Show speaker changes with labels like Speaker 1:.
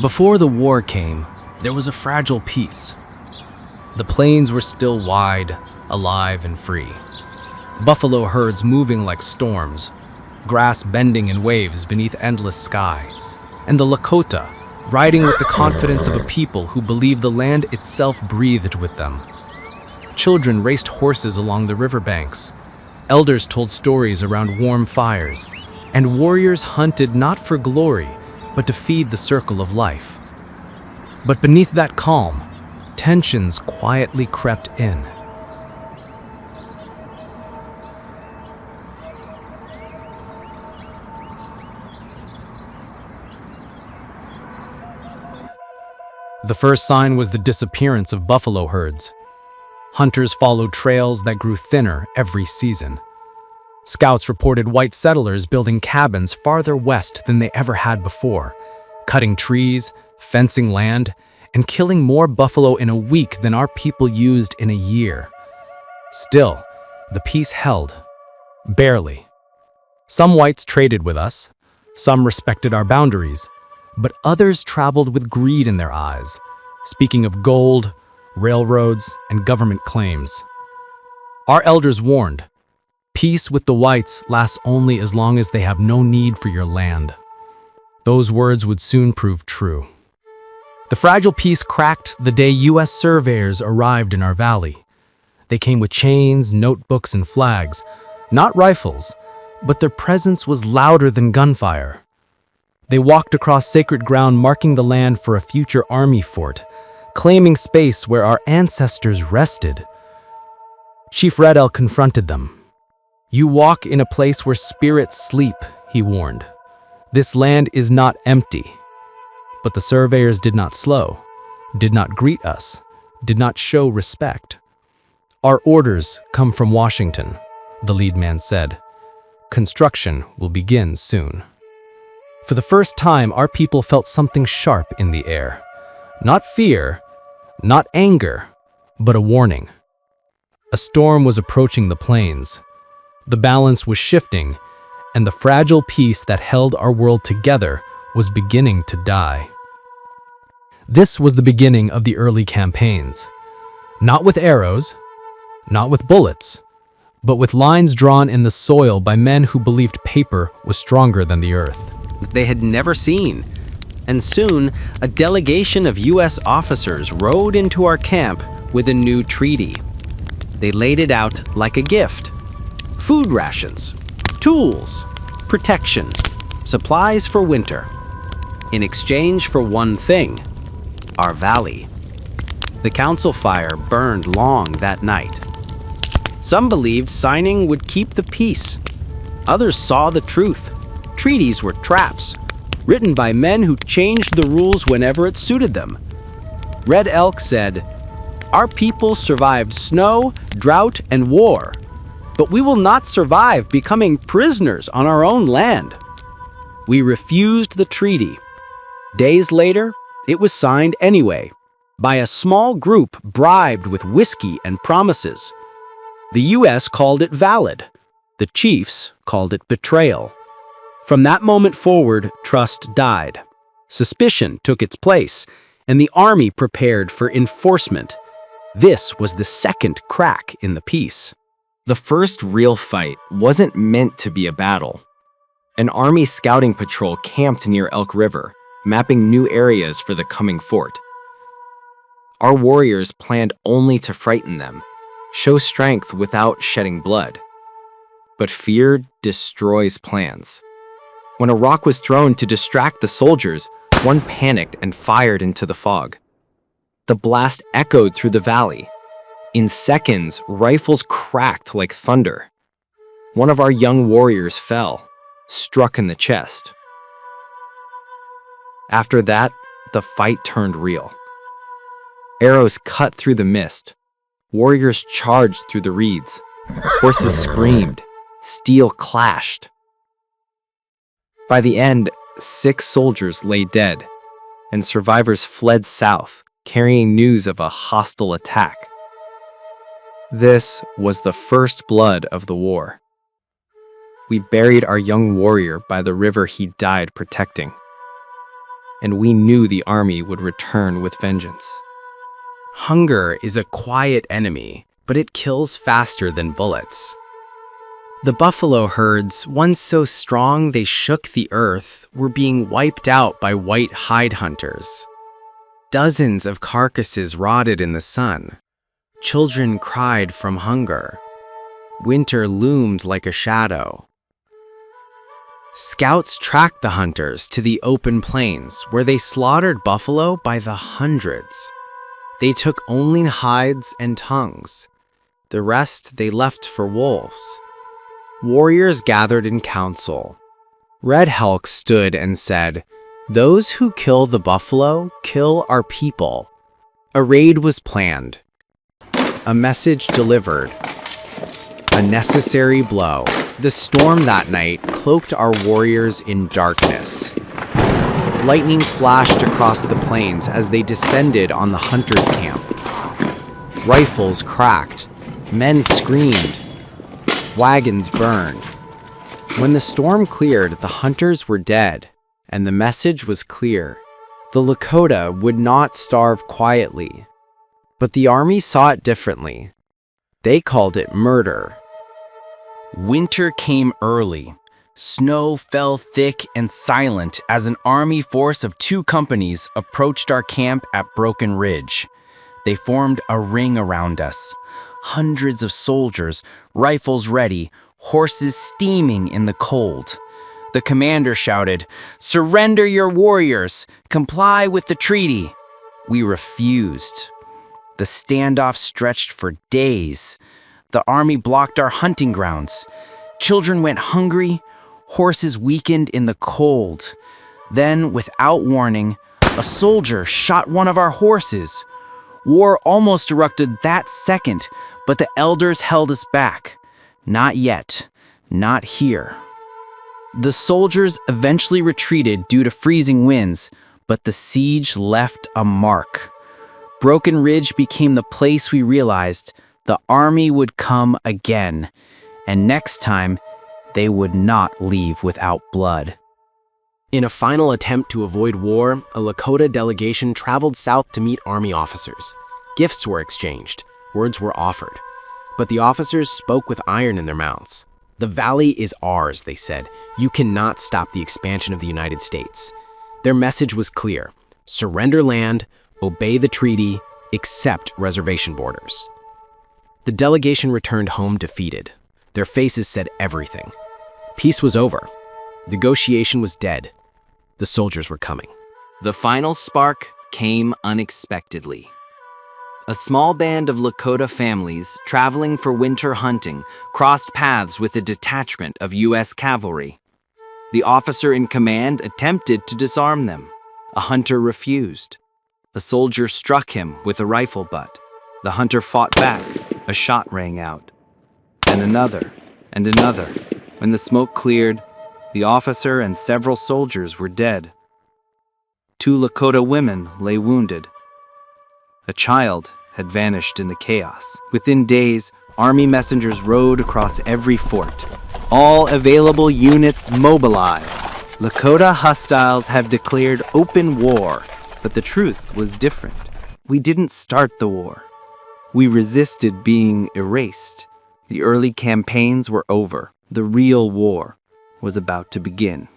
Speaker 1: Before the war came, there was a fragile peace. The plains were still wide, alive and free. Buffalo herds moving like storms, grass bending in waves beneath endless sky, and the Lakota riding with the confidence of a people who believed the land itself breathed with them. Children raced horses along the riverbanks. Elders told stories around warm fires, and warriors hunted not for glory, but to feed the circle of life. But beneath that calm, tensions quietly crept in. The first sign was the disappearance of buffalo herds. Hunters followed trails that grew thinner every season. Scouts reported white settlers building cabins farther west than they ever had before, cutting trees, fencing land, and killing more buffalo in a week than our people used in a year. Still, the peace held. Barely. Some whites traded with us, some respected our boundaries, but others traveled with greed in their eyes, speaking of gold, railroads, and government claims. Our elders warned, peace with the whites lasts only as long as they have no need for your land. Those words would soon prove true. The fragile peace cracked the day U.S. surveyors arrived in our valley. They came with chains, notebooks, and flags, not rifles, but their presence was louder than gunfire. They walked across sacred ground marking the land for a future army fort, claiming space where our ancestors rested. Chief Red Elk confronted them. "You walk in a place where spirits sleep," he warned. "This land is not empty." But the surveyors did not slow, did not greet us, did not show respect. "Our orders come from Washington," the lead man said. "Construction will begin soon." For the first time, our people felt something sharp in the air. Not fear, not anger, but a warning. A storm was approaching the plains. The balance was shifting, and the fragile peace that held our world together was beginning to die. This was the beginning of the early campaigns. Not with arrows, not with bullets, but with lines drawn in the soil by men who believed paper was stronger than the earth.
Speaker 2: They had never seen, and soon a delegation of U.S. officers rode into our camp with a new treaty. They laid it out like a gift. Food rations, tools, protection, supplies for winter. In exchange for one thing, our valley. The council fire burned long that night. Some believed signing would keep the peace. Others saw the truth. Treaties were traps, written by men who changed the rules whenever it suited them. Red Elk said, "Our people survived snow, drought, and war, but we will not survive becoming prisoners on our own land." We refused the treaty. Days later, it was signed anyway, by a small group bribed with whiskey and promises. The U.S. called it valid. The chiefs called it betrayal. From that moment forward, trust died. Suspicion took its place, and the army prepared for enforcement. This was the second crack in the peace.
Speaker 3: The first real fight wasn't meant to be a battle. An army scouting patrol camped near Elk River, mapping new areas for the coming fort. Our warriors planned only to frighten them, show strength without shedding blood. But fear destroys plans. When a rock was thrown to distract the soldiers, one panicked and fired into the fog. The blast echoed through the valley. In seconds, rifles cracked like thunder. One of our young warriors fell, struck in the chest. After that, the fight turned real. Arrows cut through the mist. Warriors charged through the reeds. Horses screamed. Steel clashed. By the end, 6 soldiers lay dead, and survivors fled south, carrying news of a hostile attack. This was the first blood of the war. We buried our young warrior by the river he died protecting. and we knew the army would return with vengeance.
Speaker 1: Hunger is a quiet enemy, but it kills faster than bullets. The buffalo herds, once so strong they shook the earth, were being wiped out by white hide hunters. Dozens of carcasses rotted in the sun. Children cried from hunger. Winter loomed like a shadow. Scouts tracked the hunters to the open plains, where they slaughtered buffalo by the hundreds. They took only hides and tongues. The rest they left for wolves. Warriors gathered in council. Red Helk stood and said, "Those who kill the buffalo kill our people." A raid was planned. A message delivered. A necessary blow. The storm that night cloaked our warriors in darkness. Lightning flashed across the plains as they descended on the hunters' camp. Rifles cracked. Men screamed. Wagons burned. When the storm cleared, the hunters were dead, and the message was clear. The Lakota would not starve quietly. But the army saw it differently. They called it murder.
Speaker 4: Winter came early. Snow fell thick and silent as an army force of 2 companies approached our camp at Broken Ridge. They formed a ring around us. Hundreds of soldiers, rifles ready, horses steaming in the cold. The commander shouted, "Surrender your warriors! Comply with the treaty!" We refused. The standoff stretched for days. The army blocked our hunting grounds. Children went hungry, horses weakened in the cold. Then, without warning, a soldier shot one of our horses. War almost erupted that second, but the elders held us back. Not yet. Not here. The soldiers eventually retreated due to freezing winds, but the siege left a mark. Broken Ridge became the place we realized the army would come again, and next time, they would not leave without blood.
Speaker 1: In a final attempt to avoid war, a Lakota delegation traveled south to meet army officers. Gifts were exchanged, words were offered. But the officers spoke with iron in their mouths. "The valley is ours," they said. "You cannot stop the expansion of the United States." Their message was clear: surrender land, obey the treaty, accept reservation borders. The delegation returned home defeated. Their faces said everything. Peace was over. Negotiation was dead. The soldiers were coming.
Speaker 2: The final spark came unexpectedly. A small band of Lakota families traveling for winter hunting crossed paths with a detachment of U.S. cavalry. The officer in command attempted to disarm them. A hunter refused. A soldier struck him with a rifle butt. The hunter fought back. A shot rang out. And another, and another. When the smoke cleared, the officer and several soldiers were dead. 2 Lakota women lay wounded. A child had vanished in the chaos. Within days, army messengers rode across every fort. All available units mobilized. Lakota hostiles have declared open war, but the truth was different. We didn't start the war. We resisted being erased. The early campaigns were over. The real war was about to begin.